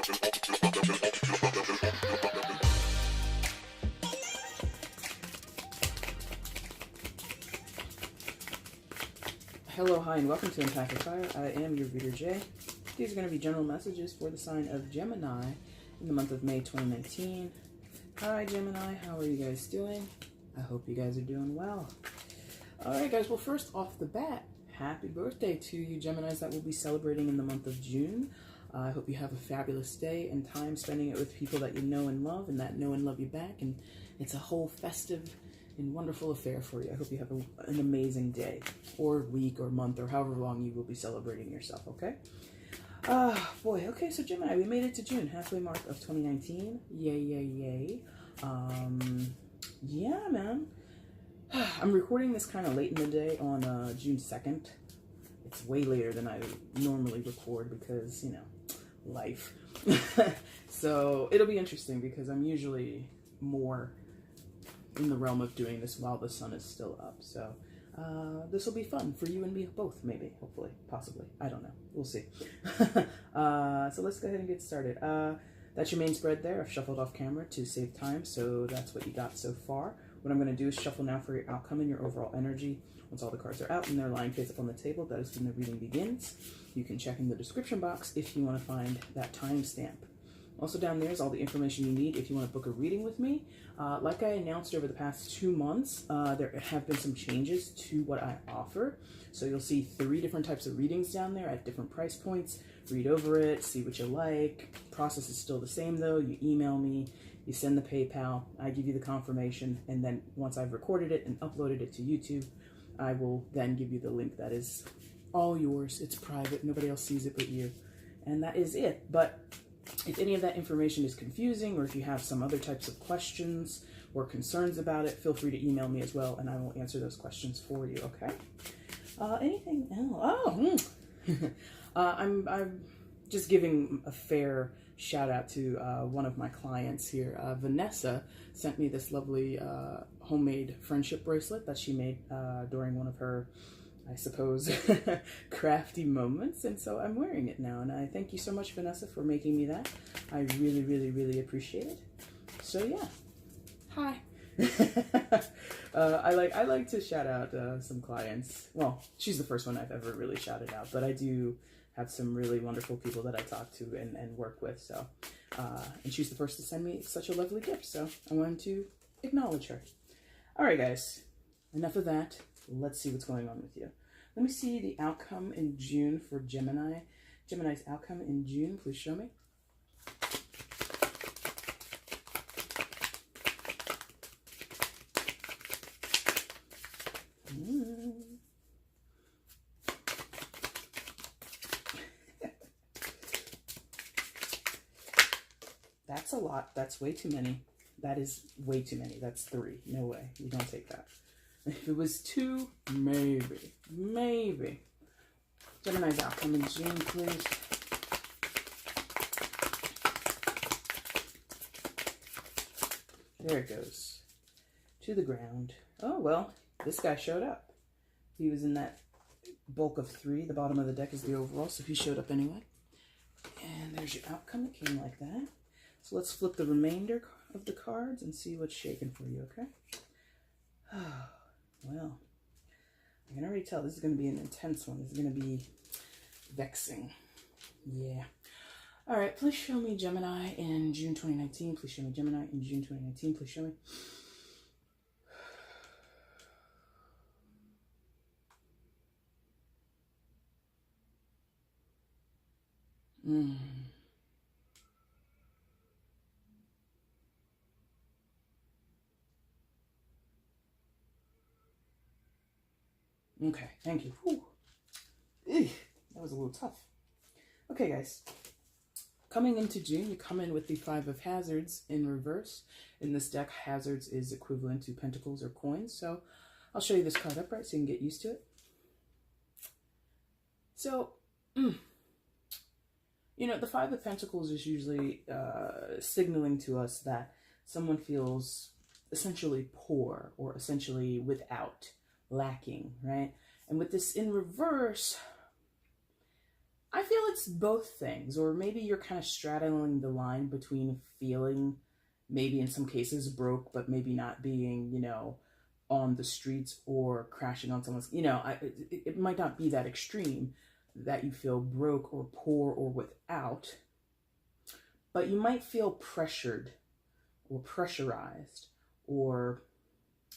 Hello, hi, and welcome to EmpathicFire. I am your reader, Jay. These are going to be general messages for the sign of Gemini in the month of May 2019. Hi, Gemini. How are you guys doing? I hope you guys are doing well. All right, guys. Well, first off the bat, happy birthday to you Geminis that will be celebrating in the month of June. I hope you have a fabulous day and time spending it with people that you know and love and that know and love you back. And it's a whole festive and wonderful affair for you. I hope you have an amazing day or week or month or however long you will be celebrating yourself, okay? Boy, okay, so Gemini, we made it to June, halfway mark of 2019. Yay, yay, yay. Yeah, man. I'm recording this kind of late in the day on June 2nd. It's way later than I normally record because, you know, life. So it'll be interesting because I'm usually more in the realm of doing this while the sun is still up. So this will be fun for you and me both, maybe, hopefully, possibly. I don't know. We'll see. So let's go ahead and get started. That's your main spread there. I've shuffled off camera to save time, so that's what you got so far. What I'm going to do is shuffle now for your outcome and your overall energy. Once all the cards are out and they're lying face up on the table, that is when the reading begins. You can check in the description box if you want to find that timestamp. Also down there is all the information you need if you want to book a reading with me. Like I announced over the past 2 months, there have been some changes to what I offer. So you'll see 3 different types of readings down there at different price points. Read over it, see what you like. Process is still the same though. You email me, you send the PayPal, I give you the confirmation, and then once I've recorded it and uploaded it to YouTube, I will then give you the link that is all yours. It's private, nobody else sees it but you. And that is it. But if any of that information is confusing, or if you have some other types of questions or concerns about it, feel free to email me as well, and I will answer those questions for you, okay? Anything else? I'm just giving a fair shout out to one of my clients here. Vanessa sent me this lovely homemade friendship bracelet that she made during one of her, I suppose, crafty moments, and so I'm wearing it now, and I thank you so much, Vanessa, for making me that. I really, really, really appreciate it. So yeah, hi. I like to shout out some clients. Well, she's the first one I've ever really shouted out, but I do have some really wonderful people that I talk to and work with. So, and she's the first to send me such a lovely gift, so I wanted to acknowledge her. All right, guys, enough of that. Let's see what's going on with you. Let me see the outcome in June for Gemini. Gemini's outcome in June, please show me. That's a lot. That's way too many. That is way too many. That's 3. No way. You don't take that. If it was 2, maybe. Maybe. Gemini's outcome in June, please. There it goes. To the ground. Oh, well, this guy showed up. He was in that bulk of 3. The bottom of the deck is the overall, so he showed up anyway. And there's your outcome. It came like that. So let's flip the remainder of the cards and see what's shaking for you, okay? Oh, well, I can already tell this is going to be an intense one. This is going to be vexing. Yeah. All right, please show me Gemini in June 2019. Please show me Gemini in June 2019. Please show me. Okay, thank you. Whew. Eugh, that was a little tough. Okay, guys. Coming into June, you come in with the 5 of Hazards in reverse. In this deck, Hazards is equivalent to Pentacles or coins. So I'll show you this card upright so you can get used to it. So, you know, the 5 of Pentacles is usually signaling to us that someone feels essentially poor or essentially without, lacking, right? And with this in reverse, I feel it's both things, or maybe you're kind of straddling the line between feeling maybe in some cases broke, but maybe not being, on the streets or crashing on someone's, it might not be that extreme that you feel broke or poor or without, but you might feel pressured or pressurized or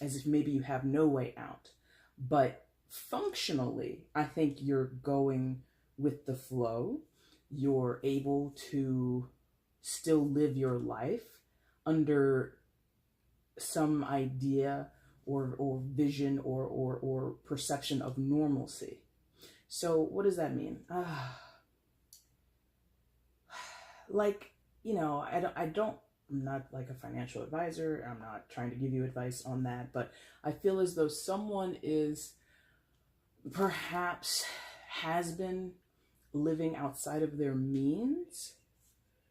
as if maybe you have no way out. But functionally, I think you're going with the flow. You're able to still live your life under some idea or vision or perception of normalcy. So what does that mean? I'm not like a financial advisor. I'm not trying to give you advice on that, but I feel as though someone is perhaps has been living outside of their means,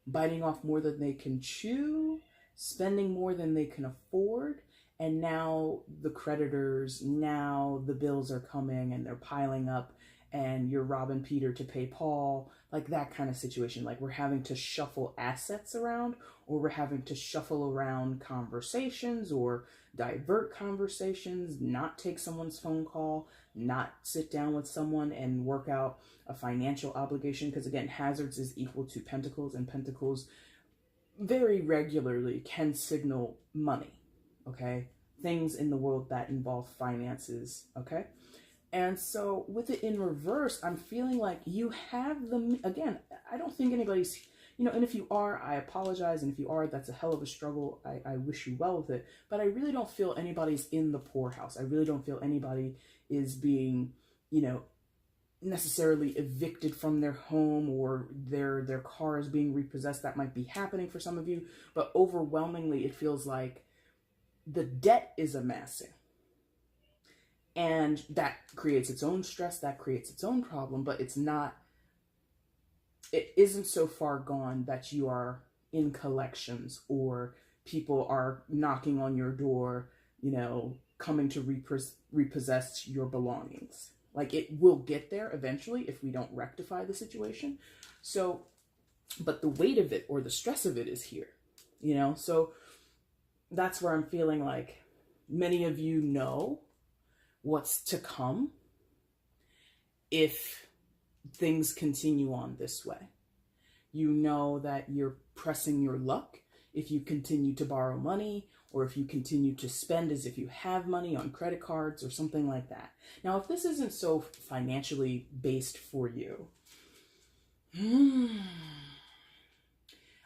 biting off more than they can chew, spending more than they can afford, and now the creditors, now the bills are coming and they're piling up and you're robbing Peter to pay Paul, like that kind of situation. Like we're having to shuffle assets around, or we're having to shuffle around conversations or divert conversations, not take someone's phone call, not sit down with someone and work out a financial obligation. Because again, hazards is equal to pentacles, and pentacles very regularly can signal money, okay? Things in the world that involve finances, okay? And so with it in reverse, I'm feeling like you have again, I don't think anybody's, and if you are, I apologize. And if you are, that's a hell of a struggle. I wish you well with it. But I really don't feel anybody's in the poorhouse. I really don't feel anybody is being, necessarily evicted from their home, or their car is being repossessed. That might be happening for some of you. But overwhelmingly, it feels like the debt is amassing. And that creates its own stress, that creates its own problem, but it isn't so far gone that you are in collections or people are knocking on your door, coming to repossess your belongings. Like it will get there eventually if we don't rectify the situation. So, but the weight of it or the stress of it is here, so that's where I'm feeling like many of you know what's to come if things continue on this way. You know that you're pressing your luck if you continue to borrow money, or if you continue to spend as if you have money on credit cards or something like that. Now, if this isn't so financially based for you,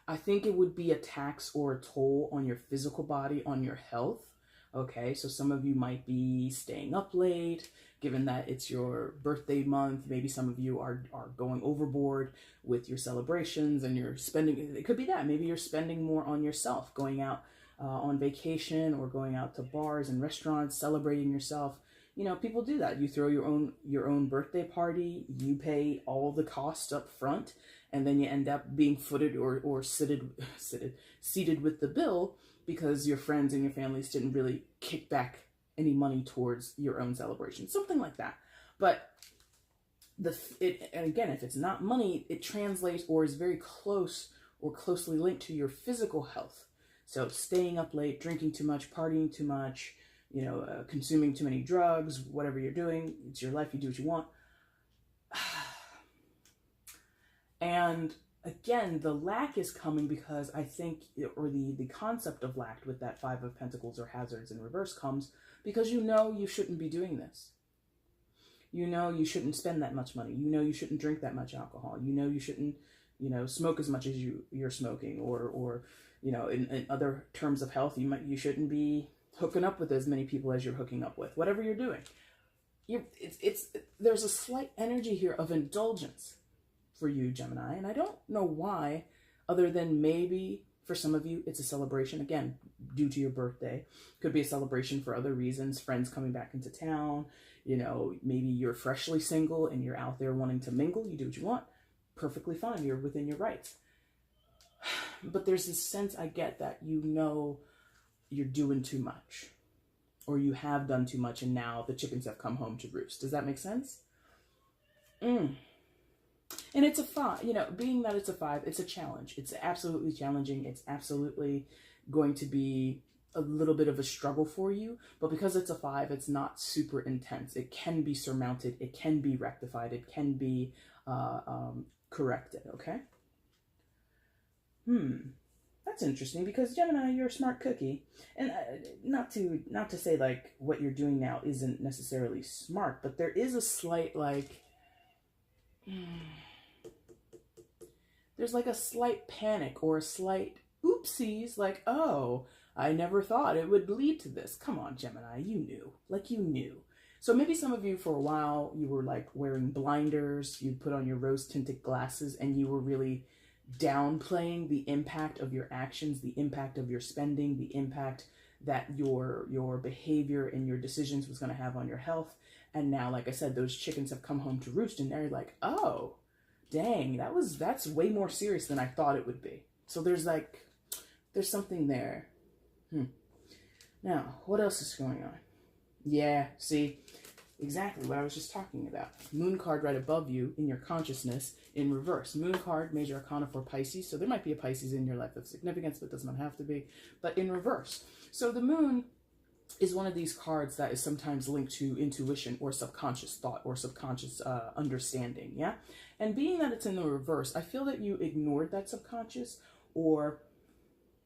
I think it would be a tax or a toll on your physical body, on your health. Okay, so some of you might be staying up late, given that it's your birthday month. Maybe some of you are going overboard with your celebrations and you're spending, it could be that. Maybe you're spending more on yourself, going out on vacation or going out to bars and restaurants, celebrating yourself. People do that. You throw your own birthday party, you pay all the costs up front, and then you end up being footed or seated with the bill, because your friends and your families didn't really kick back any money towards your own celebration, something like that. But and again, if it's not money, it translates or is very close or closely linked to your physical health. So staying up late, drinking too much, partying too much, consuming too many drugs, whatever you're doing, it's your life, you do what you want. And again, the lack is coming because I think, or the concept of lack with that Five of Pentacles or hazards in reverse comes because you shouldn't be doing this. You shouldn't spend that much money. You shouldn't drink that much alcohol. You shouldn't, smoke as much as you're smoking, or in other terms of health, you shouldn't be hooking up with as many people as you're hooking up with. Whatever you're doing, there's a slight energy here of indulgence for you, Gemini, and I don't know why, other than maybe for some of you it's a celebration, again, due to your birthday. Could be a celebration for other reasons, friends coming back into town, maybe you're freshly single and you're out there wanting to mingle. You do what you want, perfectly fine, you're within your rights. But there's this sense I get that you're doing too much, or you have done too much, and now the chickens have come home to roost. Does that make sense? And it's a 5, you know, being that it's a 5, it's a challenge. It's absolutely challenging. It's absolutely going to be a little bit of a struggle for you, but because it's a 5, it's not super intense. It can be surmounted. It can be rectified. It can be corrected. Okay. That's interesting, because Gemini, you're a smart cookie, and not to say like what you're doing now isn't necessarily smart, but there is a slight like there's like a slight panic or a slight oopsies, like, oh, I never thought it would lead to this. Come on, Gemini, you knew. Like, you knew. So maybe some of you, for a while, you were like wearing blinders, you put on your rose-tinted glasses, and you were really downplaying the impact of your actions, the impact of your spending, the impact that your behavior and your decisions was going to have on your health. And now, like I said, those chickens have come home to roost, and they're like, oh, dang, that's way more serious than I thought it would be. So there's something there. Now, what else is going on? Yeah, see, exactly what I was just talking about. Moon card right above you in your consciousness in reverse. Moon card, major arcana for Pisces. So there might be a Pisces in your life of significance, but does not have to be. But in reverse. So the moon is one of these cards that is sometimes linked to intuition or subconscious thought or subconscious understanding, yeah? And being that it's in the reverse, I feel that you ignored that subconscious, or,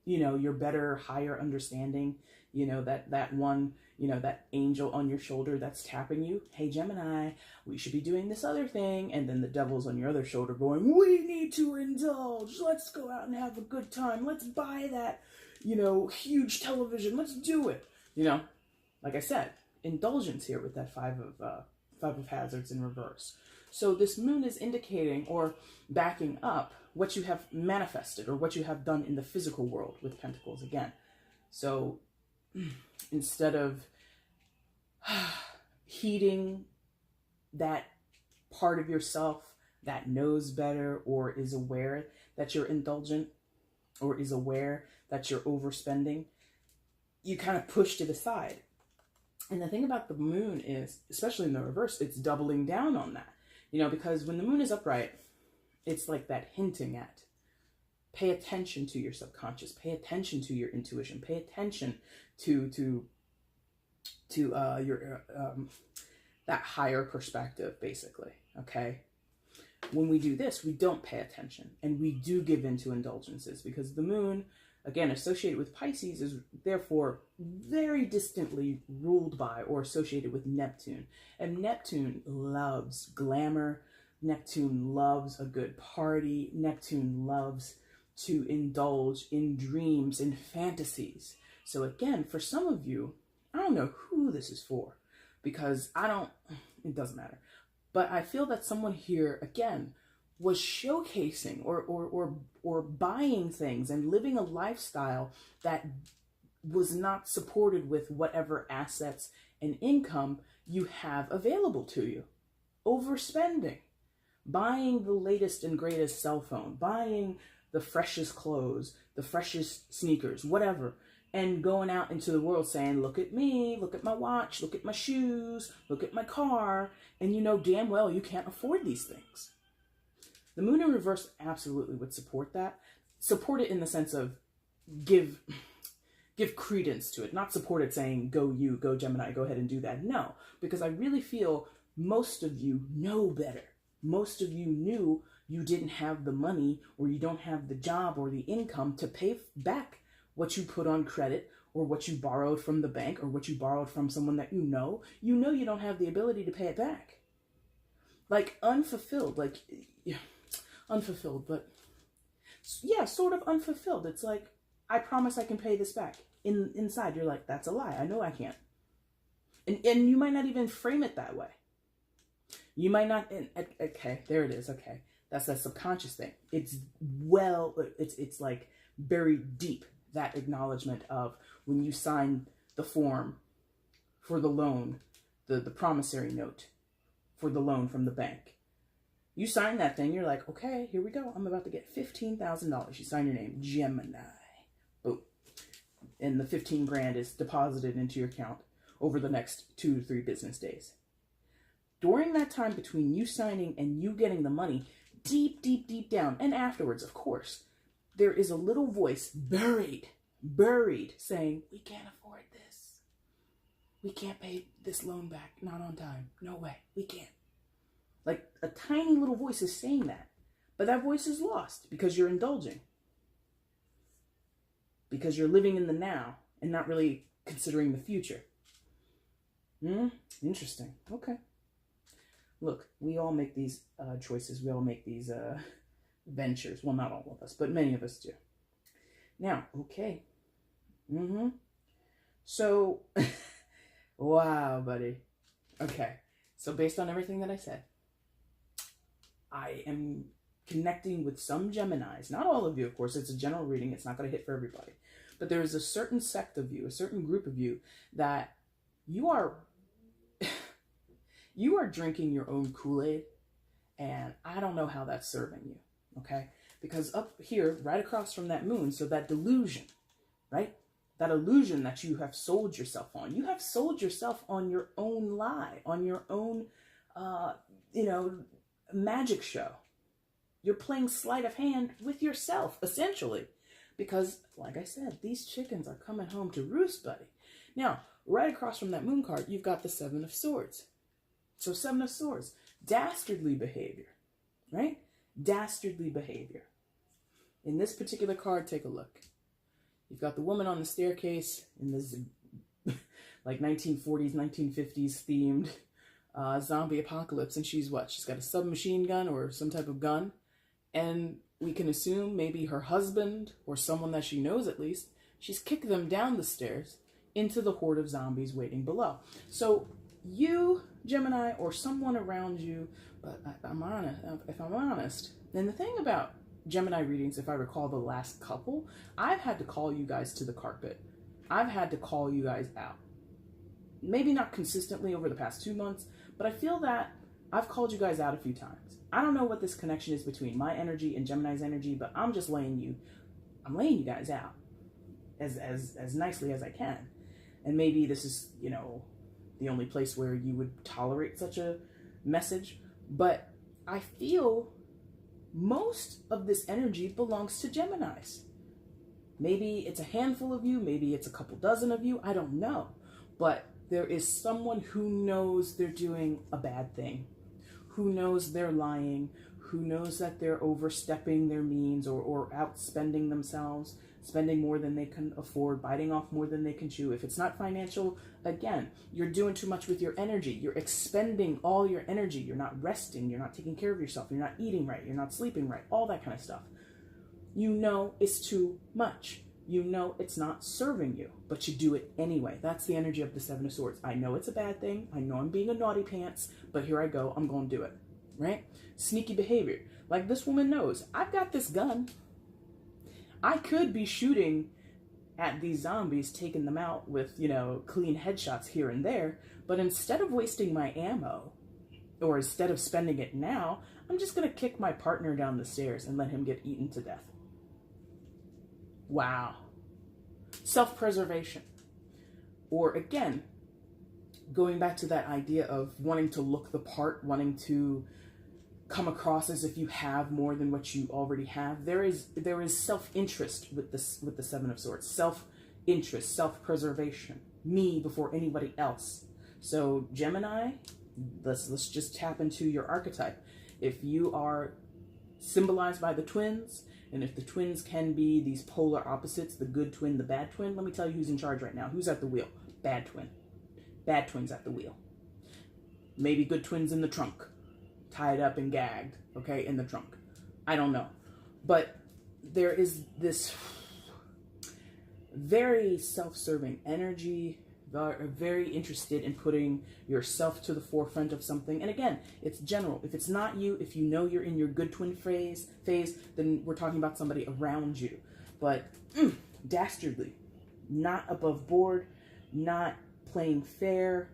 you know, your better, higher understanding, you know, that one, you know, that angel on your shoulder that's tapping you, hey, Gemini, we should be doing this other thing. And then the devil's on your other shoulder going, we need to indulge. Let's go out and have a good time. Let's buy that, you know, huge television. Let's do it. You know, like I said, indulgence here with that five of hazards in reverse. So this moon is indicating or backing up what you have manifested or what you have done in the physical world with Pentacles again. So instead of heeding that part of yourself that knows better or is aware that you're indulgent or is aware that you're overspending, you kind of push to the side. And the thing about the moon is, especially in the reverse, it's doubling down on that. You know, because when the moon is upright, it's like that hinting at, pay attention to your subconscious, pay attention to your intuition, pay attention to your that higher perspective, basically. Okay. When we do this, we don't pay attention, and we do give into indulgences, because the moon, again, associated with Pisces, is therefore very distantly ruled by or associated with Neptune. And Neptune loves glamour. Neptune loves a good party. Neptune loves to indulge in dreams and fantasies. So again, for some of you, I don't know who this is for, because it doesn't matter. But I feel that someone here, again, was showcasing or buying things and living a lifestyle that was not supported with whatever assets and income you have available to you. Overspending, buying the latest and greatest cell phone, buying the freshest clothes, the freshest sneakers, whatever, and going out into the world saying, look at me, look at my watch, look at my shoes, look at my car, and you know damn well you can't afford these things. The moon in reverse absolutely would support that. Support it in the sense of give credence to it, not support it saying, go you, go Gemini, go ahead and do that. No, because I really feel most of you know better. Most of you knew you didn't have the money, or you don't have the job or the income to pay back what you put on credit, or what you borrowed from the bank, or what you borrowed from someone that you know you don't have the ability to pay it back. Like unfulfilled, but yeah, sort of unfulfilled. It's like, I promise I can pay this back. Inside, you're like, that's a lie. I know I can't. And you might not even frame it that way. You might not, okay, there it is, okay. That's that subconscious thing. It's like buried deep, that acknowledgement of when you sign the form for the loan, the promissory note for the loan from the bank. You sign that thing, you're like, okay, here we go. I'm about to get $15,000. You sign your name, Gemini. Boom. And the 15 grand is deposited into your account over the next 2 to 3 business days. During that time between you signing and you getting the money, deep, deep, deep down, and afterwards, of course, there is a little voice buried, saying, we can't afford this. We can't pay this loan back, not on time. No way, we can't. Like a tiny little voice is saying that. But that voice is lost because you're indulging. Because you're living in the now and not really considering the future. Interesting. Okay. Look, we all make these choices. We all make these ventures. Well, not all of us, but many of us do. Now, okay. So, wow, buddy. Okay. So based on everything that I said, I am connecting with some Geminis. Not all of you, of course. It's a general reading. It's not going to hit for everybody. But there is a certain sect of you, a certain group of you, that you are you are drinking your own Kool-Aid, and I don't know how that's serving you, okay? Because up here, right across from that moon, so that delusion, right? That illusion that you have sold yourself on. You have sold yourself on your own lie, on your own, magic show. You're playing sleight of hand with yourself, essentially. Because, like I said, these chickens are coming home to roost, buddy. Now, right across from that moon card, you've got the Seven of Swords. So Seven of Swords, dastardly behavior, right? Dastardly behavior. In this particular card, take a look. You've got the woman on the staircase in this like 1940s, 1950s themed zombie apocalypse. And she's what? She's got a submachine gun or some type of gun. And we can assume maybe her husband or someone that she knows at least, she's kicked them down the stairs into the horde of zombies waiting below. So you, Gemini, or someone around you, but if I'm honest, and the thing about Gemini readings, if I recall the last couple, I've had to call you guys to the carpet. I've had to call you guys out. Maybe not consistently over the past 2 months, but I feel that I've called you guys out a few times. I don't know what this connection is between my energy and Gemini's energy, but I'm laying you guys out as nicely as I can. And maybe this is, the only place where you would tolerate such a message, but I feel most of this energy belongs to Geminis. Maybe it's a handful of you, maybe it's a couple dozen of you, I don't know. But there is someone who knows they're doing a bad thing, who knows they're lying, who knows that they're overstepping their means or outspending themselves, spending more than they can afford, biting off more than they can chew. If it's not financial, again, you're doing too much with your energy. You're expending all your energy. You're not resting. You're not taking care of yourself. You're not eating right. You're not sleeping right. All that kind of stuff. You know it's too much. You know it's not serving you, but you do it anyway. That's the energy of the Seven of Swords. I know it's a bad thing. I know I'm being a naughty pants, but here I go. I'm going to do it, right? Sneaky behavior. Like this woman knows, I've got this gun. I could be shooting at these zombies, taking them out with, clean headshots here and there, but instead of wasting my ammo, or instead of spending it now, I'm just going to kick my partner down the stairs and let him get eaten to death. Wow. Self-preservation. Or again, going back to that idea of wanting to look the part, wanting to come across as if you have more than what you already have. There is self-interest with the Seven of Swords. Self-interest, self-preservation. Me before anybody else. So Gemini, let's just tap into your archetype. If you are symbolized by the twins, and if the twins can be these polar opposites, the good twin, the bad twin, let me tell you who's in charge right now. Who's at the wheel? Bad twin. Bad twin's at the wheel. Maybe good twin's in the trunk, tied up and gagged, okay, in the trunk. I don't know. But there is this very self-serving energy, very interested in putting yourself to the forefront of something. And again, it's general. If it's not you, if you know you're in your good twin phase, then we're talking about somebody around you. But dastardly, not above board, not playing fair,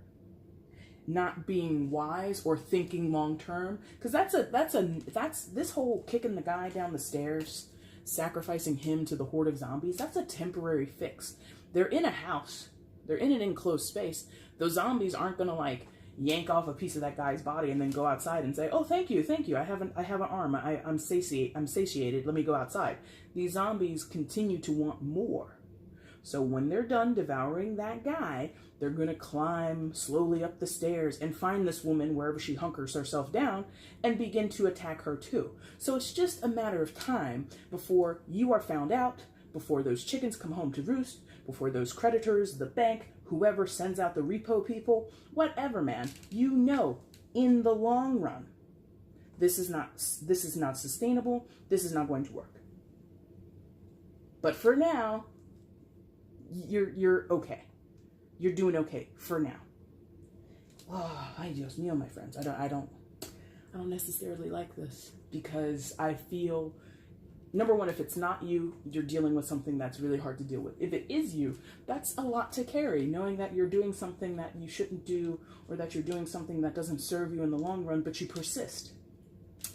not being wise or thinking long term. Because that's this whole kicking the guy down the stairs, sacrificing him to the horde of zombies, that's a temporary fix. They're in a house. They're in an enclosed space. Those zombies aren't going to yank off a piece of that guy's body and then go outside and say, oh, thank you. I have an arm. I'm satiated. Let me go outside. These zombies continue to want more. So when they're done devouring that guy, they're going to climb slowly up the stairs and find this woman wherever she hunkers herself down and begin to attack her too. So it's just a matter of time before you are found out, before those chickens come home to roost, before those creditors, the bank, whoever sends out the repo people, whatever, man, you know, in the long run, this is not sustainable. This is not going to work. But for now, you're okay. You're doing okay for now. Oh, ay Dios mío, my friends. I don't necessarily like this, because I feel, number one, if it's not you, you're dealing with something that's really hard to deal with. If it is you, that's a lot to carry, knowing that you're doing something that you shouldn't do, or that you're doing something that doesn't serve you in the long run, but you persist.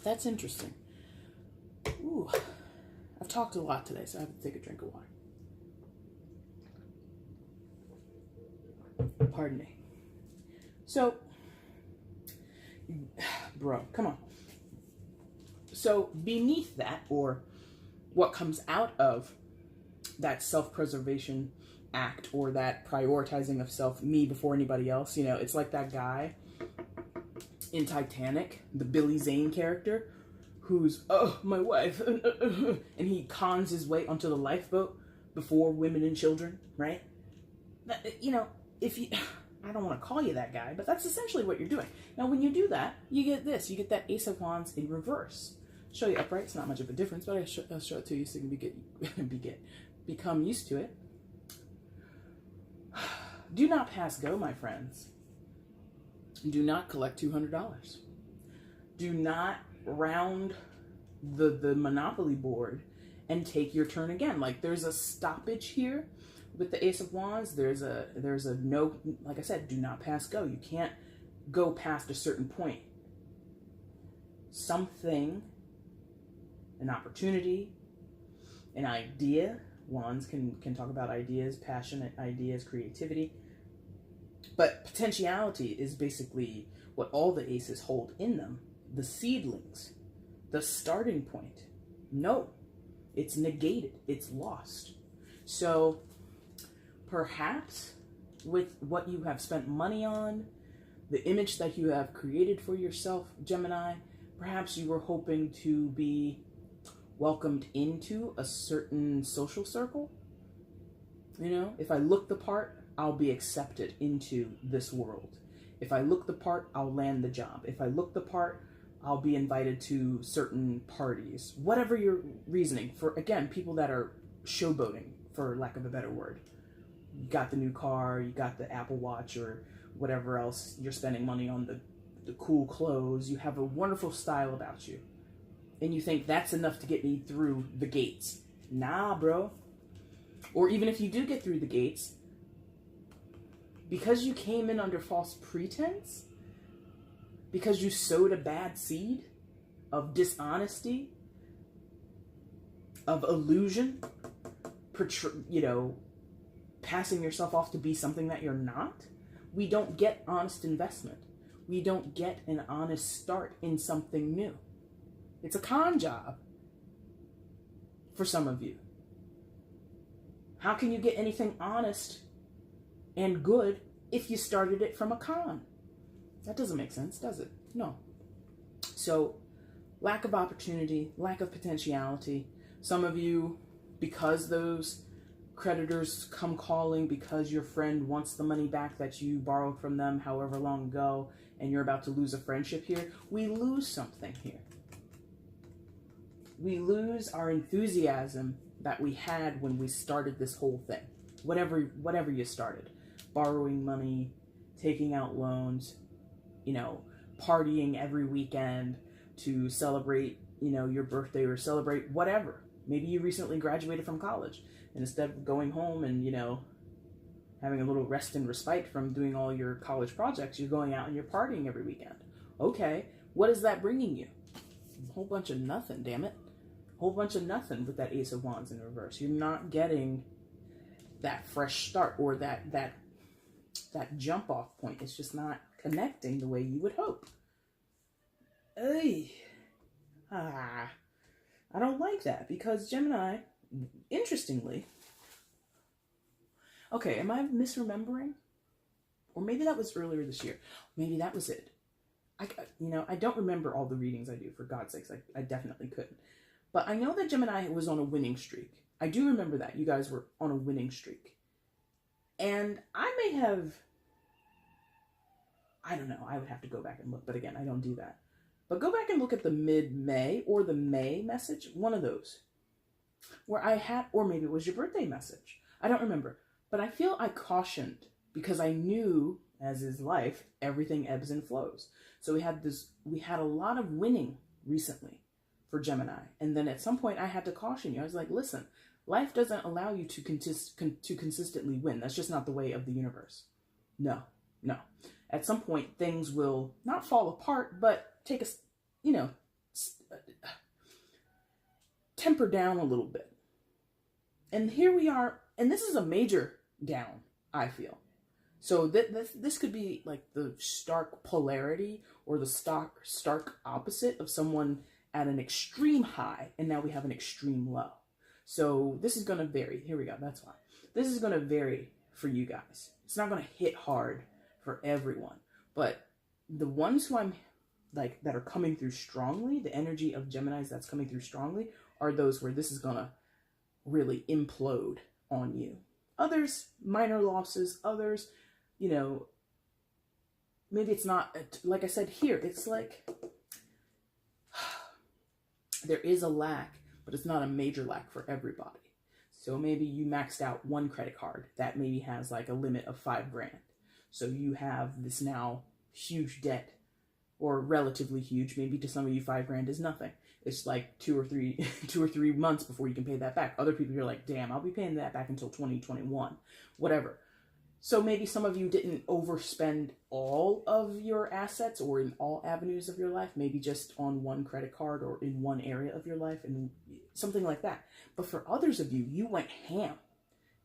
That's interesting. Ooh, I've talked a lot today, so I have to take a drink of water. Pardon me. So, bro, come on. So beneath that, or what comes out of that self-preservation act, or that prioritizing of self, me before anybody else, you know, it's like that guy in Titanic, the Billy Zane character, who's, oh, my wife, and he cons his way onto the lifeboat before women and children, right? You know, if you, I don't want to call you that guy, but that's essentially what you're doing. Now, when you do that, you get this. You get that Ace of Wands in reverse. Show you upright. It's not much of a difference, but I'll show it to you so you can become used to it. Do not pass go, my friends. Do not collect $200. Do not round the Monopoly board and take your turn again. Like, there's a stoppage here. With the Ace of Wands, there's a no, like I said, do not pass go. You can't go past a certain point. Something, an opportunity, an idea. Wands can talk about ideas, passionate ideas, creativity. But potentiality is basically what all the aces hold in them. The seedlings, the starting point. No, it's negated. It's lost. So perhaps with what you have spent money on, the image that you have created for yourself, Gemini, perhaps you were hoping to be welcomed into a certain social circle. You know, if I look the part, I'll be accepted into this world. If I look the part, I'll land the job. If I look the part, I'll be invited to certain parties. Whatever your reasoning for, again, people that are showboating, for lack of a better word. You got the new car, you got the Apple Watch, or whatever else, you're spending money on the cool clothes, you have a wonderful style about you. And you think that's enough to get me through the gates. Nah, bro. Or even if you do get through the gates, because you came in under false pretense, because you sowed a bad seed of dishonesty, of illusion, you know, passing yourself off to be something that you're not, we don't get honest investment. We don't get an honest start in something new. It's a con job for some of you. How can you get anything honest and good if you started it from a con? That doesn't make sense, does it? No. So, lack of opportunity, lack of potentiality. Some of you, because those creditors come calling, because your friend wants the money back that you borrowed from them however long ago, and you're about to lose a friendship here, we lose something here. We lose our enthusiasm that we had when we started this whole thing. Whatever you started. Borrowing money, taking out loans, you know, partying every weekend to celebrate, you know, your birthday or celebrate whatever. Maybe you recently graduated from college, and instead of going home and, you know, having a little rest and respite from doing all your college projects, you're going out and you're partying every weekend. Okay, what is that bringing you? A whole bunch of nothing, damn it. A whole bunch of nothing with that Ace of Wands in reverse. You're not getting that fresh start or that jump off point. It's just not connecting the way you would hope. Ay. I don't like that because Gemini, interestingly, okay, am I misremembering? Or maybe that was earlier this year. Maybe that was it. I don't remember all the readings I do, for God's sakes. I definitely couldn't. But I know that Gemini was on a winning streak. I do remember that. You guys were on a winning streak. And I may have, I don't know, I would have to go back and look. But again, I don't do that. But go back and look at the mid-May or the May message, one of those. Where I had, or maybe it was your birthday message. I don't remember. But I feel I cautioned because I knew, as is life, everything ebbs and flows. So we had a lot of winning recently for Gemini. And then at some point I had to caution you. I was like, listen, life doesn't allow you to consistently win. That's just not the way of the universe. No. At some point things will not fall apart, but take a, temper down a little bit. And here we are, and this is a major down, I feel. So this could be like the stark polarity or the stark opposite of someone at an extreme high, and now we have an extreme low. So this is going to vary. Here we go. That's why. This is going to vary for you guys. It's not going to hit hard for everyone. But the ones who I'm like that are coming through strongly, the energy of Geminis that's coming through strongly, are those where this is going to really implode on you. Others, minor losses. Others, maybe it's not, like I said here, it's like there is a lack, but it's not a major lack for everybody. So maybe you maxed out one credit card that maybe has like a limit of $5,000. So you have this now huge debt, or relatively huge. Maybe to some of you $5,000 is nothing. It's like 2 or 3 months before you can pay that back. Other people, you're like, damn, I'll be paying that back until 2021, whatever. So maybe some of you didn't overspend all of your assets or in all avenues of your life, maybe just on one credit card or in one area of your life and something like that. But for others of you, you went ham.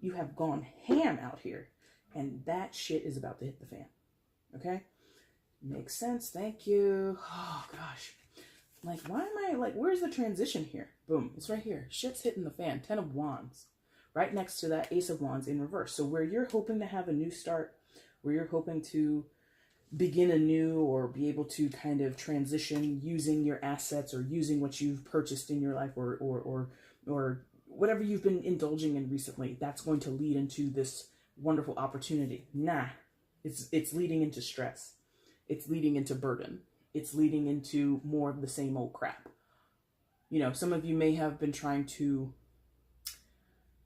You have gone ham out here, and that shit is about to hit the fan. Okay? Makes sense. Thank you. Oh, gosh. Like, why am I, like, where's the transition here? Boom. It's right here. Shit's hitting the fan. 10 of Wands. Right next to that Ace of Wands in reverse. So where you're hoping to have a new start, where you're hoping to begin anew or be able to kind of transition using your assets or using what you've purchased in your life or whatever you've been indulging in recently, that's going to lead into this wonderful opportunity. Nah, it's leading into stress. It's leading into burden. It's leading into more of the same old crap. Some of you may have been trying to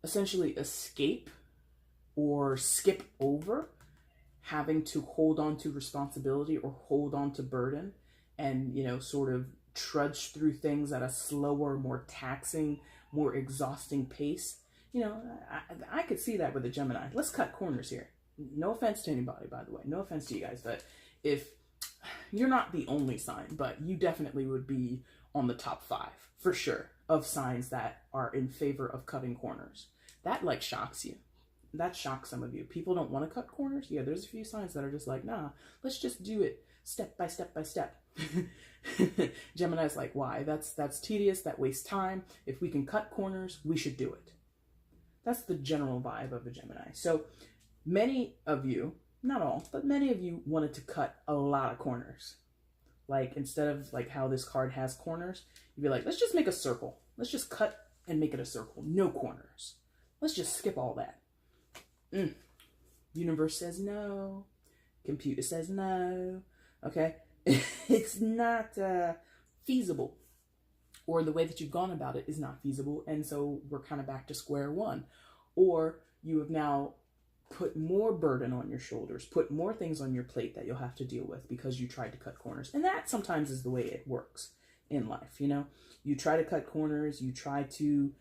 essentially escape or skip over having to hold on to responsibility or hold on to burden and, sort of trudge through things at a slower, more taxing, more exhausting pace. I could see that with a Gemini. Let's cut corners here. No offense to anybody, by the way. No offense to you guys, but if you're not the only sign, but you definitely would be on the top 5 for sure of signs that are in favor of cutting corners. That like shocks you. That shocks some of you. People don't want to cut corners. Yeah, there's a few signs that are just like, nah, let's just do it step by step by step. Gemini's like, why? That's tedious. That wastes time. If we can cut corners, we should do it. That's the general vibe of a Gemini. So many of you, not all, but many of you wanted to cut a lot of corners. Like instead of like how this card has corners, you'd be like, let's just make a circle. Let's just cut and make it a circle. No corners. Let's just skip all that. Universe says no. Computer says no. Okay? It's not feasible. Or the way that you've gone about it is not feasible. And so we're kind of back to square one. Or you have now put more burden on your shoulders, put more things on your plate that you'll have to deal with because you tried to cut corners. And that sometimes is the way it works in life. You try to cut corners, you try to,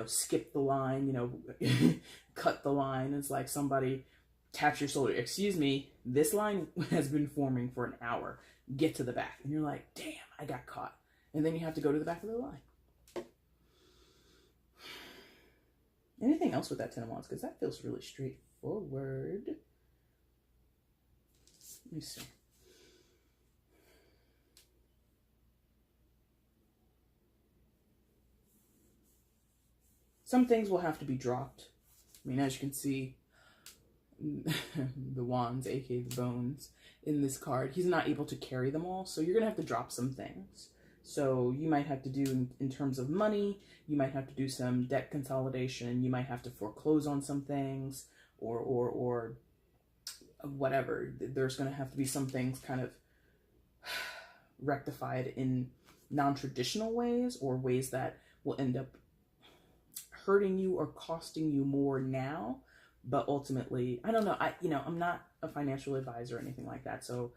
skip the line, cut the line. It's like somebody taps your shoulder. Excuse me, this line has been forming for an hour. Get to the back. And you're like, damn, I got caught. And then you have to go to the back of the line. Anything else with that 10 of Wands? Because that feels really straightforward. Let me see. Some things will have to be dropped. I mean, as you can see, the wands, aka the bones, in this card, he's not able to carry them all, so you're gonna have to drop some things. So you might have to do, in terms of money, you might have to do some debt consolidation, you might have to foreclose on some things, or whatever. There's gonna have to be some things kind of rectified in non-traditional ways, or ways that will end up hurting you or costing you more now, but ultimately, I don't know. I'm not a financial advisor or anything like that, so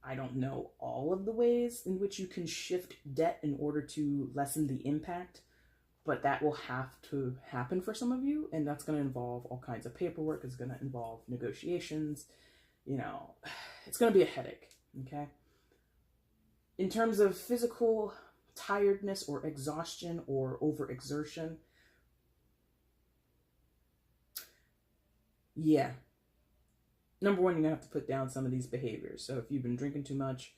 I don't know all of the ways in which you can shift debt in order to lessen the impact, but that will have to happen for some of you, and that's going to involve all kinds of paperwork. It's going to involve negotiations. It's going to be a headache, okay? In terms of physical tiredness or exhaustion or overexertion, yeah. Number one, you're going to have to put down some of these behaviors. So if you've been drinking too much,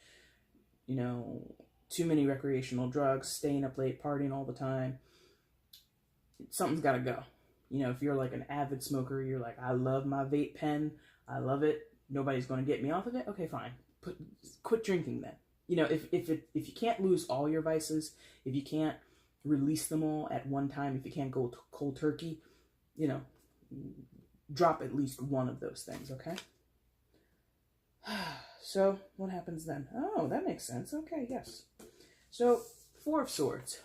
too many recreational drugs, staying up late, partying all the time, something's got to go. If you're like an avid smoker, you're like, I love my vape pen, I love it, nobody's going to get me off of it. Okay, fine. Quit drinking then. If you can't lose all your vices, if you can't release them all at one time, if you can't go cold turkey, drop at least one of those things, okay? So what happens then? Oh, that makes sense. Okay, yes. So 4 of Swords.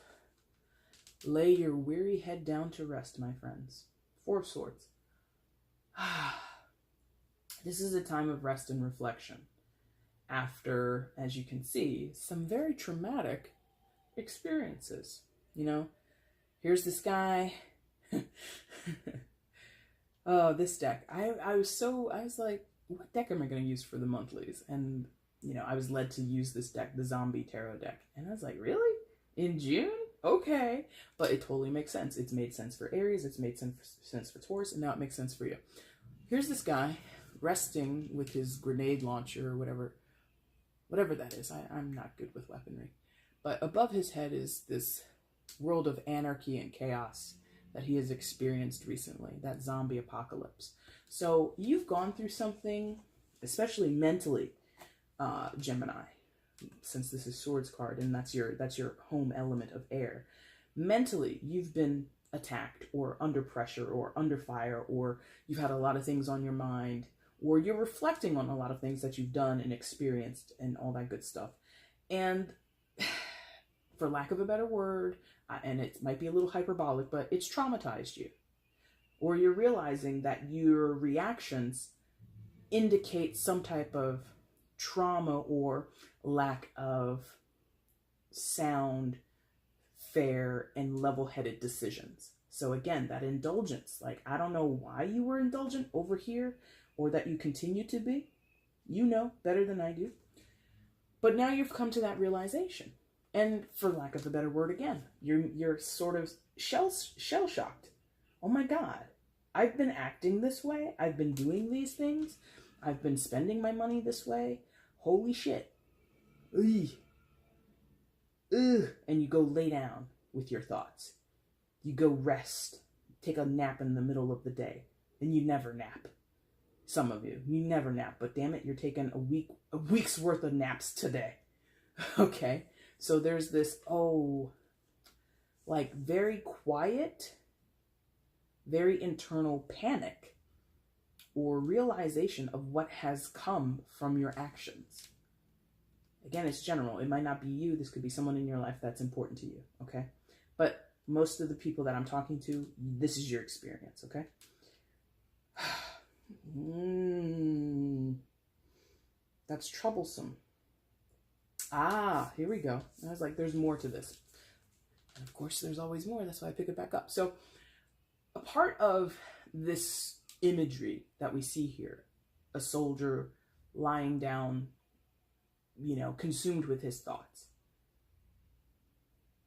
Lay your weary head down to rest, my friends. 4 of Swords. This is a time of rest and reflection after, as you can see, some very traumatic experiences. Here's this guy. Oh, this deck. I was like, what deck am I going to use for the monthlies? And, I was led to use this deck, the Zombie Tarot deck. And I was like, really? In June? Okay. But it totally makes sense. It's made sense for Aries. It's made sense for Taurus. And now it makes sense for you. Here's this guy resting with his grenade launcher or whatever that is. I'm not good with weaponry. But above his head is this world of anarchy and chaos that he has experienced recently, that zombie apocalypse. So you've gone through something, especially mentally, Gemini, since this is Swords card and that's your home element of air. Mentally, you've been attacked or under pressure or under fire, or you've had a lot of things on your mind, or you're reflecting on a lot of things that you've done and experienced and all that good stuff. And for lack of a better word, and it might be a little hyperbolic, but it's traumatized you. Or you're realizing that your reactions indicate some type of trauma or lack of sound, fair, and level-headed decisions. So again, that indulgence, like, I don't know why you were indulgent over here, or that you continue to be. You know better than I do. But now you've come to that realization. And for lack of a better word again, you're sort of shell-shocked. Oh my God, I've been acting this way. I've been doing these things. I've been spending my money this way. Holy shit. Ugh. Ugh. And you go lay down with your thoughts. You go rest. Take a nap in the middle of the day. And you never nap. Some of you never nap. But damn it, you're taking a week's worth of naps today. Okay? So there's this, like very quiet, very internal panic or realization of what has come from your actions. Again, it's general. It might not be you. This could be someone in your life that's important to you, okay? But most of the people that I'm talking to, this is your experience, okay? That's troublesome. Here we go. I was like, there's more to this. And of course, there's always more. That's why I pick it back up. So a part of this imagery that we see here, a soldier lying down, consumed with his thoughts.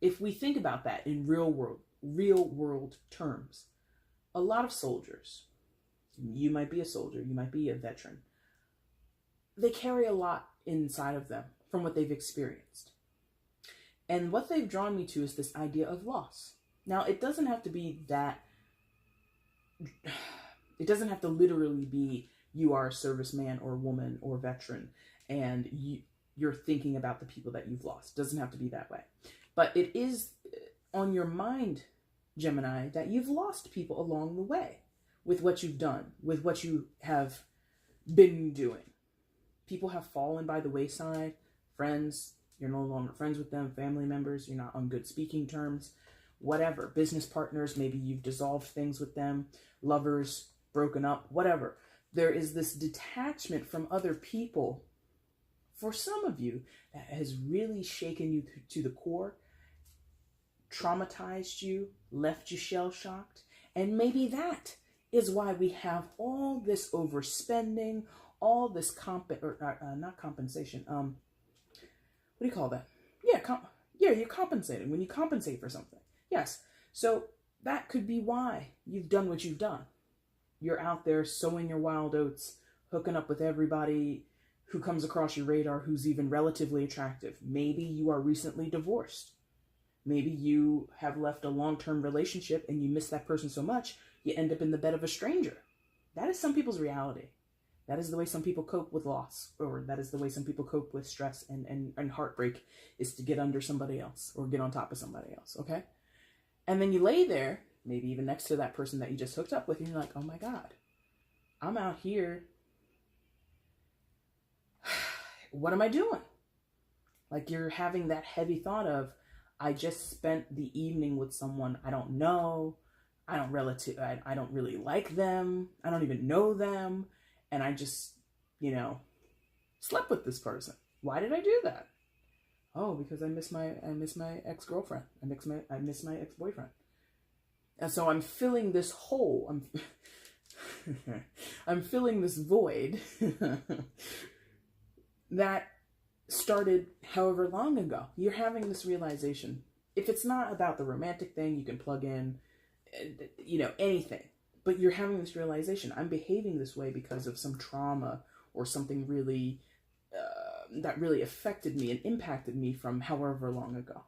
If we think about that in real world terms, a lot of soldiers, you might be a soldier, you might be a veteran, they carry a lot inside of them from what they've experienced. And what they've drawn me to is this idea of loss. Now, it doesn't have to be that, it doesn't have to literally be you are a serviceman or woman or veteran and you're thinking about the people that you've lost. It doesn't have to be that way. But it is on your mind, Gemini, that you've lost people along the way with what you've done, with what you have been doing. People have fallen by the wayside. Friends, you're no longer friends with them. Family members, you're not on good speaking terms. Whatever. Business partners, maybe you've dissolved things with them. Lovers, broken up, whatever. There is this detachment from other people for some of you that has really shaken you to the core, traumatized you, left you shell-shocked. And maybe that is why we have all this overspending, all this not compensation. What do you call that? Yeah, you're compensating when you compensate for something. Yes. So that could be why you've done what you've done. You're out there sowing your wild oats, hooking up with everybody who comes across your radar who's even relatively attractive. Maybe you are recently divorced. Maybe you have left a long-term relationship and you miss that person so much, you end up in the bed of a stranger. That is some people's reality. That is the way some people cope with loss, or that is the way some people cope with stress and heartbreak, is to get under somebody else or get on top of somebody else, okay? And then you lay there, maybe even next to that person that you just hooked up with, and you're like, oh my God, I'm out here. What am I doing? Like, you're having that heavy thought of, I just spent the evening with someone I don't know. I don't really like them. I don't even know them. And I just, slept with this person. Why did I do that? Oh, because I miss my ex-girlfriend. I miss my ex-boyfriend. And so I'm filling this hole. I'm filling this void that started however long ago. You're having this realization. If it's not about the romantic thing, you can plug in, anything. But you're having this realization. I'm behaving this way because of some trauma or something really that really affected me and impacted me from however long ago.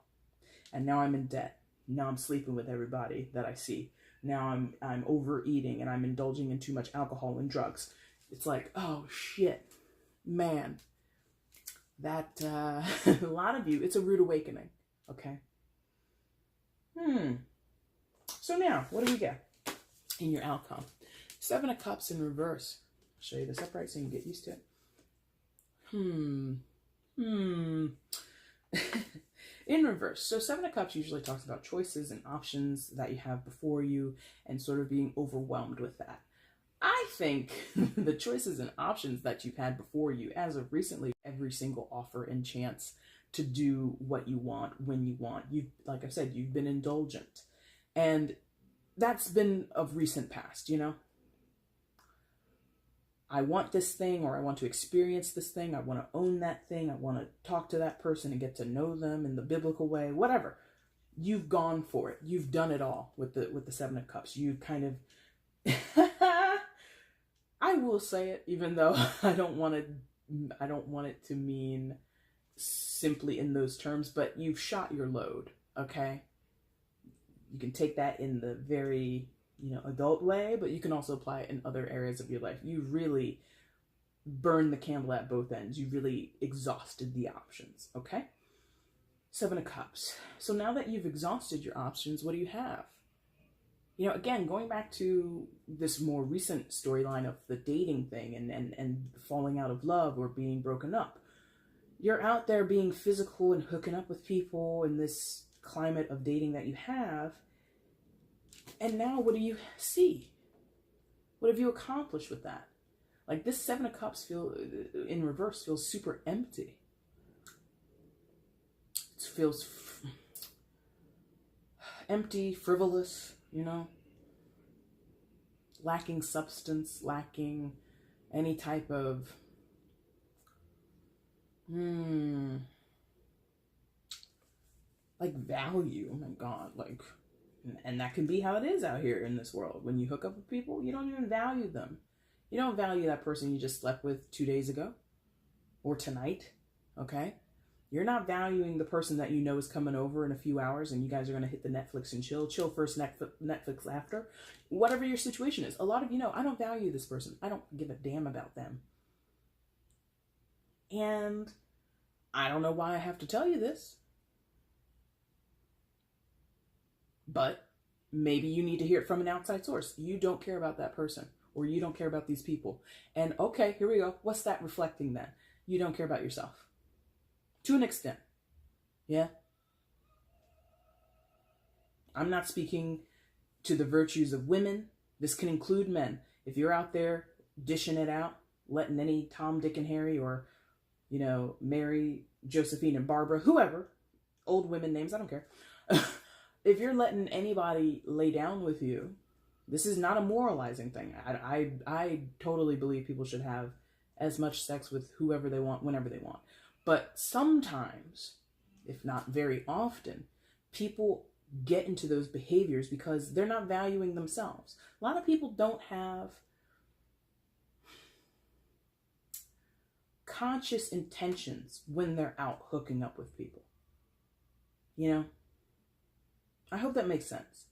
And now I'm in debt. Now I'm sleeping with everybody that I see. Now I'm overeating and I'm indulging in too much alcohol and drugs. It's like, oh shit, man. That a lot of you, it's a rude awakening. Okay. So now, what do we get in your outcome? 7 of Cups in reverse. I'll show you this upright so you can get used to it. In reverse. So 7 of Cups usually talks about choices and options that you have before you and sort of being overwhelmed with that. I think the choices and options that you've had before you, as of recently, every single offer and chance to do what you want when you want. Like I said, you've been indulgent. And that's been of recent past, I want this thing, or I want to experience this thing. I want to own that thing. I want to talk to that person and get to know them in the biblical way, whatever. You've gone for it. You've done it all with the 7 of Cups. You kind of, I will say it, even though I don't want it to mean simply in those terms, but you've shot your load, okay? You can take that in the very, adult way, but you can also apply it in other areas of your life. You really burned the candle at both ends. You really exhausted the options, okay? 7 of Cups. So now that you've exhausted your options, what do you have? Again, going back to this more recent storyline of the dating thing and falling out of love or being broken up. You're out there being physical and hooking up with people in this climate of dating that you have. And now what do you see? What have you accomplished with that? Like, this 7 of Cups in reverse feels super empty. It feels empty, frivolous, lacking substance, lacking any type of like value. Oh my God, and that can be how it is out here in this world. When you hook up with people, you don't even value them. You don't value that person you just slept with 2 days ago or tonight, okay? You're not valuing the person that you know is coming over in a few hours and you guys are going to hit the Netflix and chill first, Netflix after. Whatever your situation is. A lot of you know, I don't value this person. I don't give a damn about them. And I don't know why I have to tell you this, but maybe you need to hear it from an outside source. You don't care about that person, or you don't care about these people. And okay, here we go. What's that reflecting then? You don't care about yourself. To an extent. Yeah? I'm not speaking to the virtues of women. This can include men. If you're out there dishing it out, letting any Tom, Dick, and Harry, or, you know, Mary, Josephine, and Barbara, whoever, old women names, I don't care. If you're letting anybody lay down with you, this is not a moralizing thing. I totally believe people should have as much sex with whoever they want, whenever they want. But sometimes, if not very often, people get into those behaviors because they're not valuing themselves. A lot of people don't have conscious intentions when they're out hooking up with people. You know? I hope that makes sense.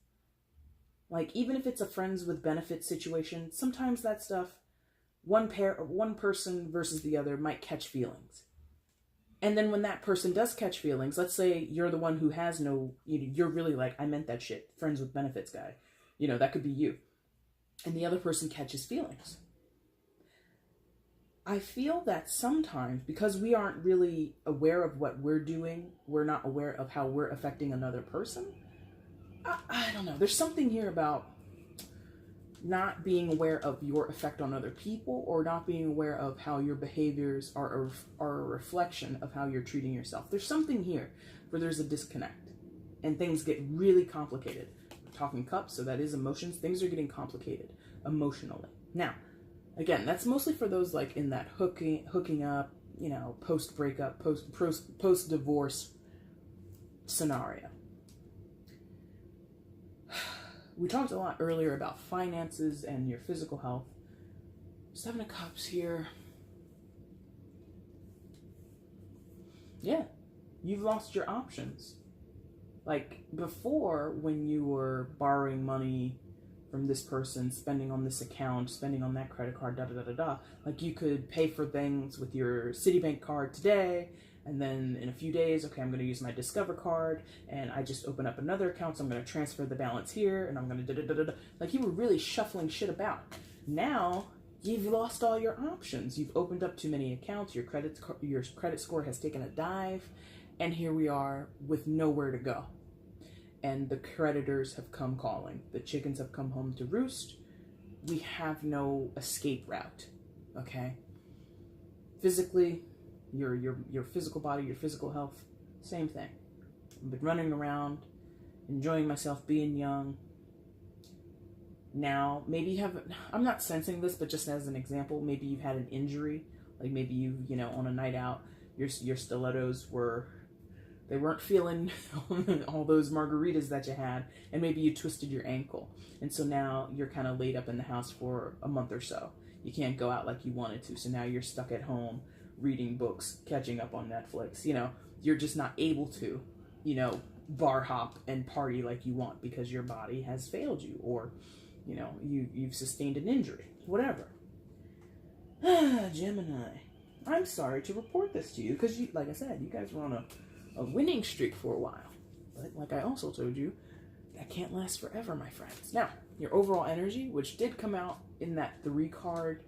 Like, even if it's a friends with benefits situation, sometimes that stuff, one person versus the other might catch feelings. And then when that person does catch feelings, let's say you're the one who has no, you're really like, I meant that shit, friends with benefits guy. You know, that could be you. And the other person catches feelings. I feel that sometimes, because we aren't really aware of what we're doing, we're not aware of how we're affecting another person. I don't know. There's something here about not being aware of your effect on other people, or not being aware of how your behaviors are a reflection of how you're treating yourself. There's something here where there's a disconnect and things get really complicated. We're talking cups, so that is emotions. Things are getting complicated emotionally. Now, again, that's mostly for those like in that hooking up, you know, post-breakup, post-divorce scenario. We talked a lot earlier about finances and your physical health. Seven of Cups here. Yeah, you've lost your options. Like before, when you were borrowing money from this person, spending on this account, spending on that credit card, like you could pay for things with your Citibank card today, and then in a few days, okay, I'm going to use my Discover card, and I just open up another account, so I'm going to transfer the balance here, and I'm going to like you were really shuffling shit about. Now, you've lost all your options. You've opened up too many accounts, your credit score has taken a dive, and here we are with nowhere to go. And the creditors have come calling. The chickens have come home to roost. We have no escape route, okay? Physically, your physical body, your physical health, same thing. I've been running around, enjoying myself, being young. Now, maybe you haven't, I'm not sensing this, but just as an example, maybe you've had an injury. Like maybe you know, on a night out, your stilettos they weren't feeling all those margaritas that you had, and maybe you twisted your ankle. And so now you're kind of laid up in the house for a month or so. You can't go out like you wanted to. So now you're stuck at home reading books, catching up on Netflix. You know, you're just not able to, you know, bar hop and party like you want because your body has failed you, or, you know, you've sustained an injury, whatever. Gemini, I'm sorry to report this to you because, like I said, you guys were on a winning streak for a while. But like I also told you, that can't last forever, my friends. Now, your overall energy, which did come out in that 3-card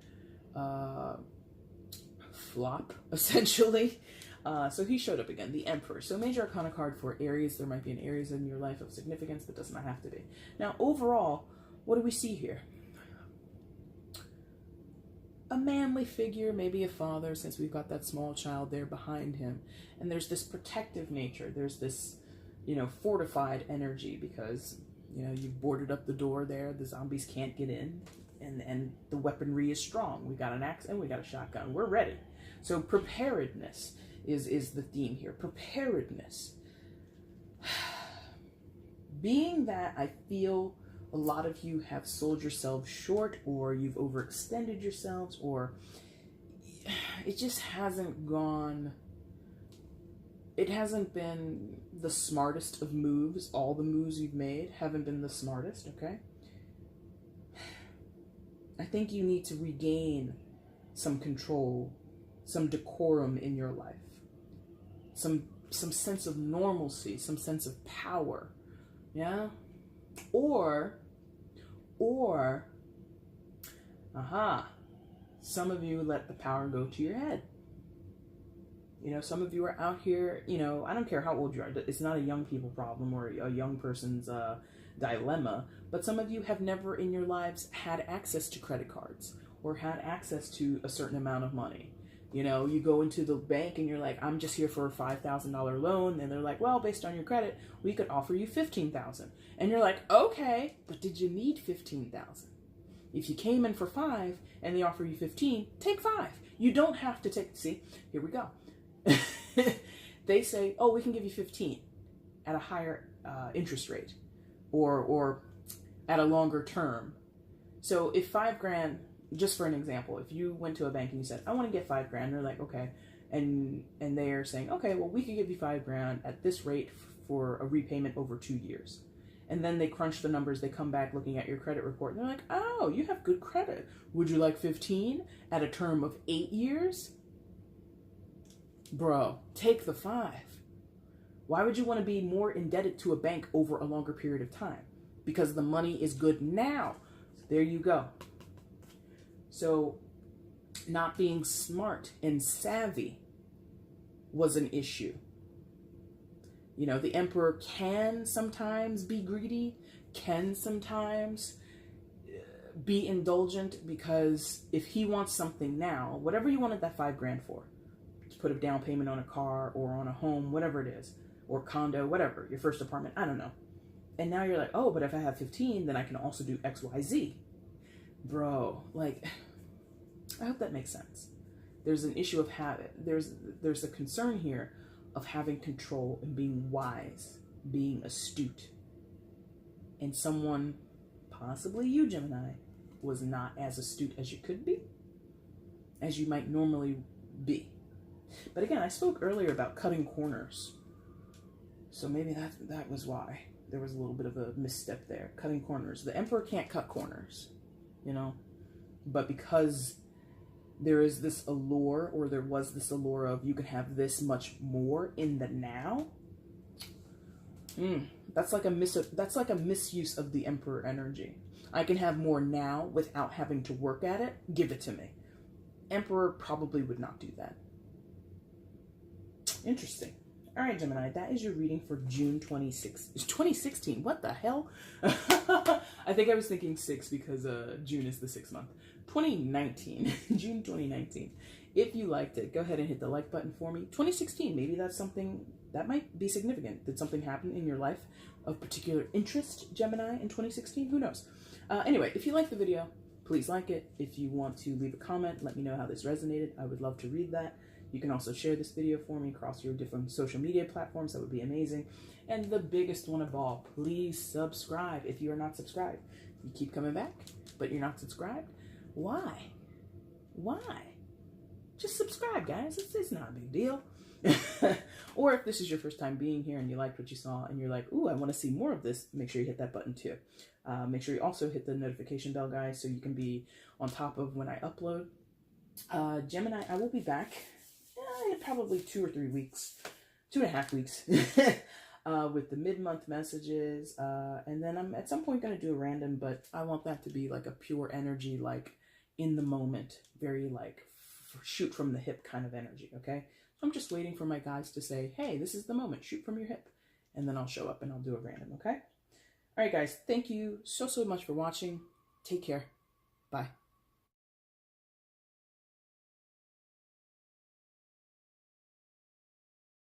flop, essentially. So he showed up again, the Emperor. So major arcana card for Aries. There might be an Aries in your life of significance, but does not have to be. Now, overall, what do we see here? A manly figure, maybe a father, since we've got that small child there behind him. And there's this protective nature. There's this, you know, fortified energy because, you know, you've boarded up the door there. The zombies can't get in. And the weaponry is strong. We got an axe and we got a shotgun. We're ready. So preparedness is the theme here. Preparedness. Being that I feel a lot of you have sold yourselves short, or you've overextended yourselves, or it just hasn't gone it hasn't been the smartest of moves. All the moves you've made haven't been the smartest, okay? I think you need to regain some control, some decorum in your life, some sense of normalcy, some sense of power, yeah? Or, some of you let the power go to your head. You know, some of you are out here, you know, I don't care how old you are. It's not a young people problem or a young person's dilemma, but some of you have never in your lives had access to credit cards or had access to a certain amount of money. You know, you go into the bank and you're like, I'm just here for a $5,000 loan. And they're like, well, based on your credit, we could offer you $15,000. And you're like, okay, but did you need $15,000? If you came in for 5 and they offer you 15, take 5. You don't have to take, see, here we go. They say, oh, we can give you 15 at a higher interest rate or at a longer term. So if $5,000, just for an example, if you went to a bank and you said, I want to get $5,000, they're like, okay. And they're saying, okay, well, we could give you $5,000 at this rate for a repayment over 2 years. And then they crunch the numbers, they come back looking at your credit report, and they're like, oh, you have good credit. Would you like 15 at a term of 8 years? Bro, take the 5. Why would you want to be more indebted to a bank over a longer period of time? Because the money is good now. There you go. So not being smart and savvy was an issue. You know, the emperor can sometimes be greedy, can sometimes be indulgent, because if he wants something now, whatever you wanted that $5,000 for, to put a down payment on a car or on a home, whatever it is, or condo, whatever, your first apartment, I don't know. And now you're like, oh, but if I have 15, then I can also do X, Y, Z. Bro, like, I hope that makes sense. There's an issue of habit. There's a concern here of having control and being wise, being astute. And someone, possibly you, Gemini, was not as astute as you could be, as you might normally be. But again, I spoke earlier about cutting corners. So maybe that was why there was a little bit of a misstep there. Cutting corners. The emperor can't cut corners, you know, but because there is this allure, or there was this allure of you can have this much more in the now. That's like a misuse of the emperor energy. I can have more now without having to work at it. Give it to me. Emperor probably would not do that. Interesting. All right, Gemini, that is your reading for June 2016. What the hell? I think I was thinking 6 because June is the 6th month. 2019, June 2019. If you liked it, go ahead and hit the like button for me. 2016, maybe that's something that might be significant. Did something happen in your life of particular interest, Gemini, in 2016? Who knows? Anyway, if you liked the video, please like it. If you want to leave a comment, let me know how this resonated. I would love to read that. You can also share this video for me across your different social media platforms. That would be amazing. And the biggest one of all, please subscribe if you are not subscribed. You keep coming back, but you're not subscribed. Why? Just subscribe, guys. It's not a big deal. Or if this is your first time being here and you liked what you saw and you're like, ooh, I want to see more of this, make sure you hit that button too. Make sure you also hit the notification bell, guys, so you can be on top of when I upload. Gemini, I will be back in probably 2 or 3 weeks, 2.5 weeks, with the mid-month messages. And then I'm at some point going to do a random, but I want that to be like a pure energy, like in the moment, very like shoot from the hip kind of energy, okay? I'm just waiting for my guides to say, hey, this is the moment, shoot from your hip. And then I'll show up and I'll do a random, okay? All right, guys, thank you so much for watching. Take care. Bye.